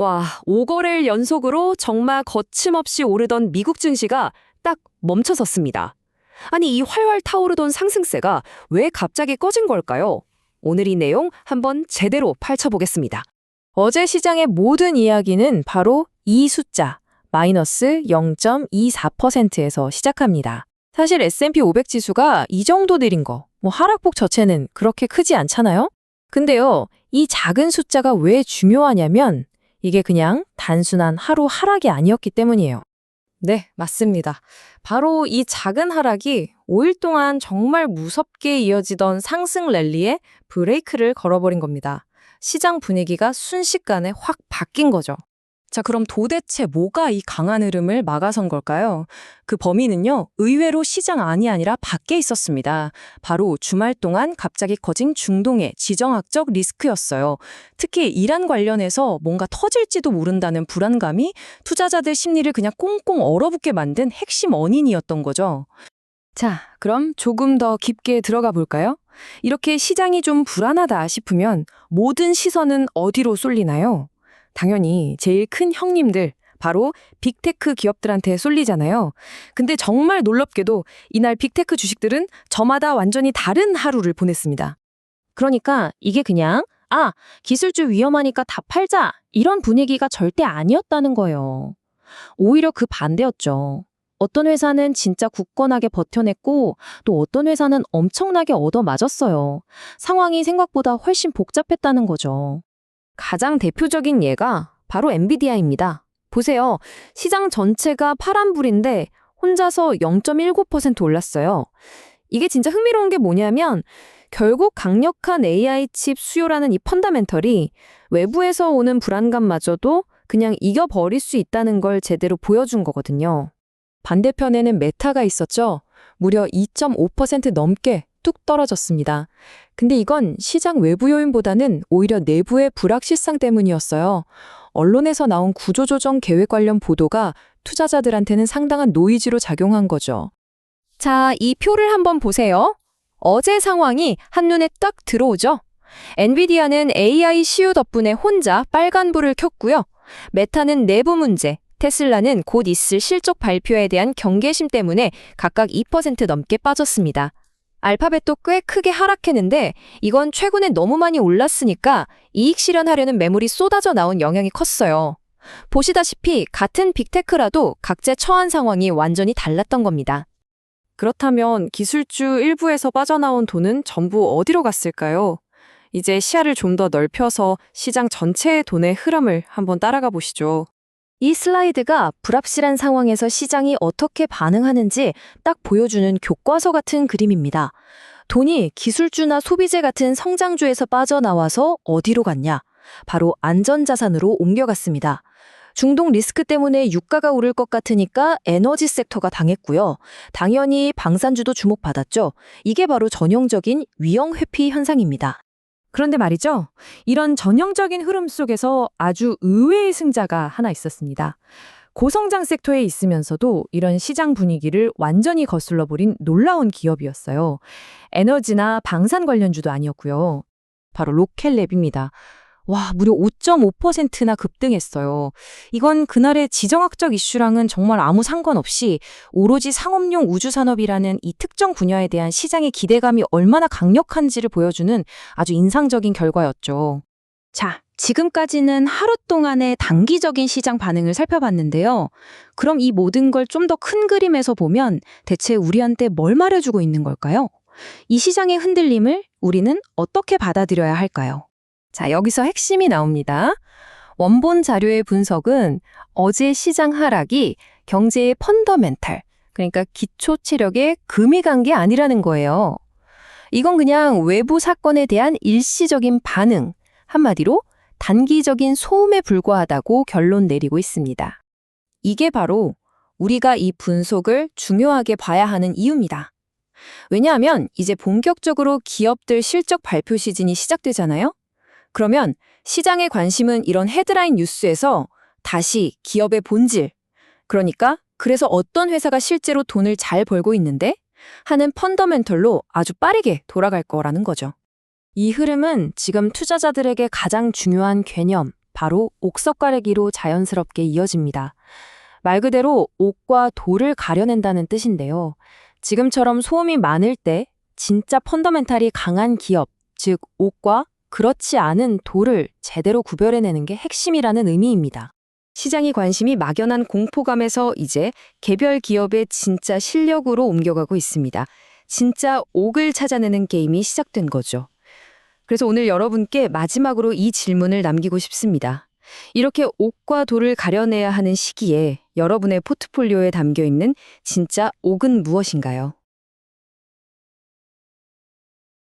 와, 5거래일 연속으로 정말 거침없이 오르던 미국 증시가 딱 멈춰섰습니다. 아니, 이 활활 타오르던 상승세가 왜 갑자기 꺼진 걸까요? 오늘 이 내용 한번 제대로 파헤쳐보겠습니다. 어제 시장의 모든 이야기는 바로 이 숫자, 마이너스 0.24%에서 시작합니다. 사실 S&P 500 지수가 이 정도 내린 거, 하락폭 자체는 그렇게 크지 않잖아요? 근데요, 이 작은 숫자가 왜 중요하냐면 이게 그냥 단순한 하루 하락이 아니었기 때문이에요. 네, 맞습니다. 바로 이 작은 하락이 5일 동안 정말 무섭게 이어지던 상승 랠리에 브레이크를 걸어버린 겁니다. 시장 분위기가 순식간에 확 바뀐 거죠. 자, 그럼 도대체 뭐가 이 강한 흐름을 막아선 걸까요? 그 범위는요, 의외로 시장 안이 아니라 밖에 있었습니다. 바로 주말 동안 갑자기 커진 중동의 지정학적 리스크였어요. 특히 이란 관련해서 뭔가 터질지도 모른다는 불안감이 투자자들 심리를 그냥 꽁꽁 얼어붙게 만든 핵심 원인이었던 거죠. 자, 그럼 조금 더 깊게 들어가 볼까요? 이렇게 시장이 좀 불안하다 싶으면 모든 시선은 어디로 쏠리나요? 당연히 제일 큰 형님들, 바로 빅테크 기업들한테 쏠리잖아요. 근데 정말 놀랍게도 이날 빅테크 주식들은 저마다 완전히 다른 하루를 보냈습니다. 그러니까 이게 그냥 기술주 위험하니까 다 팔자 이런 분위기가 절대 아니었다는 거예요. 오히려 그 반대였죠. 어떤 회사는 진짜 굳건하게 버텨냈고 또 어떤 회사는 엄청나게 얻어맞았어요. 상황이 생각보다 훨씬 복잡했다는 거죠. 가장 대표적인 예가 바로 엔비디아입니다. 보세요. 시장 전체가 파란불인데 혼자서 0.19% 올랐어요. 이게 진짜 흥미로운 게 뭐냐면 결국 강력한 AI 칩 수요라는 이 펀더멘털이 외부에서 오는 불안감마저도 그냥 이겨버릴 수 있다는 걸 제대로 보여준 거거든요. 반대편에는 메타가 있었죠. 무려 2.5% 넘게 뚝 떨어졌습니다. 근데 이건 시장 외부 요인보다는 오히려 내부의 불확실성 때문이었어요. 언론에서 나온 구조조정 계획 관련 보도가 투자자들한테는 상당한 노이즈로 작용한 거죠. 자, 이 표를 한번 보세요. 어제 상황이 한눈에 딱 들어오죠? 엔비디아는 AI CU 덕분에 혼자 빨간불을 켰고요. 메타는 내부 문제, 테슬라는 곧 있을 실적 발표에 대한 경계심 때문에 각각 2% 넘게 빠졌습니다. 알파벳도 꽤 크게 하락했는데 이건 최근에 너무 많이 올랐으니까 이익 실현하려는 매물이 쏟아져 나온 영향이 컸어요. 보시다시피 같은 빅테크라도 각자 처한 상황이 완전히 달랐던 겁니다. 그렇다면 기술주 일부에서 빠져나온 돈은 전부 어디로 갔을까요? 이제 시야를 좀 더 넓혀서 시장 전체의 돈의 흐름을 한번 따라가 보시죠. 이 슬라이드가 불확실한 상황에서 시장이 어떻게 반응하는지 딱 보여주는 교과서 같은 그림입니다. 돈이 기술주나 소비재 같은 성장주에서 빠져나와서 어디로 갔냐? 바로 안전자산으로 옮겨갔습니다. 중동 리스크 때문에 유가가 오를 것 같으니까 에너지 섹터가 당했고요. 당연히 방산주도 주목받았죠. 이게 바로 전형적인 위험 회피 현상입니다. 그런데 말이죠. 이런 전형적인 흐름 속에서 아주 의외의 승자가 하나 있었습니다. 고성장 섹터에 있으면서도 이런 시장 분위기를 완전히 거슬러버린 놀라운 기업이었어요. 에너지나 방산 관련주도 아니었고요. 바로 로켓랩입니다. 와, 무려 5.5%나 급등했어요. 이건 그날의 지정학적 이슈랑은 정말 아무 상관없이 오로지 상업용 우주산업이라는 이 특정 분야에 대한 시장의 기대감이 얼마나 강력한지를 보여주는 아주 인상적인 결과였죠. 자, 지금까지는 하루 동안의 단기적인 시장 반응을 살펴봤는데요. 그럼 이 모든 걸 좀 더 큰 그림에서 보면 대체 우리한테 뭘 말해주고 있는 걸까요? 이 시장의 흔들림을 우리는 어떻게 받아들여야 할까요? 자, 여기서 핵심이 나옵니다. 원본 자료의 분석은 어제 시장 하락이 경제의 펀더멘탈, 그러니까 기초 체력에 금이 간 게 아니라는 거예요. 이건 그냥 외부 사건에 대한 일시적인 반응, 한마디로 단기적인 소음에 불과하다고 결론 내리고 있습니다. 이게 바로 우리가 이 분석을 중요하게 봐야 하는 이유입니다. 왜냐하면 이제 본격적으로 기업들 실적 발표 시즌이 시작되잖아요? 그러면 시장의 관심은 이런 헤드라인 뉴스에서 다시 기업의 본질, 그러니까 그래서 어떤 회사가 실제로 돈을 잘 벌고 있는데 하는 펀더멘털로 아주 빠르게 돌아갈 거라는 거죠. 이 흐름은 지금 투자자들에게 가장 중요한 개념, 바로 옥석 가래기로 자연스럽게 이어집니다. 말 그대로 옥과 도를 가려낸다는 뜻인데요. 지금처럼 소음이 많을 때 진짜 펀더멘탈이 강한 기업, 즉 옥과 그렇지 않은 도를 제대로 구별해내는 게 핵심이라는 의미입니다. 시장의 관심이 막연한 공포감에서 이제 개별 기업의 진짜 실력으로 옮겨가고 있습니다. 진짜 옥을 찾아내는 게임이 시작된 거죠. 그래서 오늘 여러분께 마지막으로 이 질문을 남기고 싶습니다. 이렇게 옥과 도를 가려내야 하는 시기에 여러분의 포트폴리오에 담겨 있는 진짜 옥은 무엇인가요?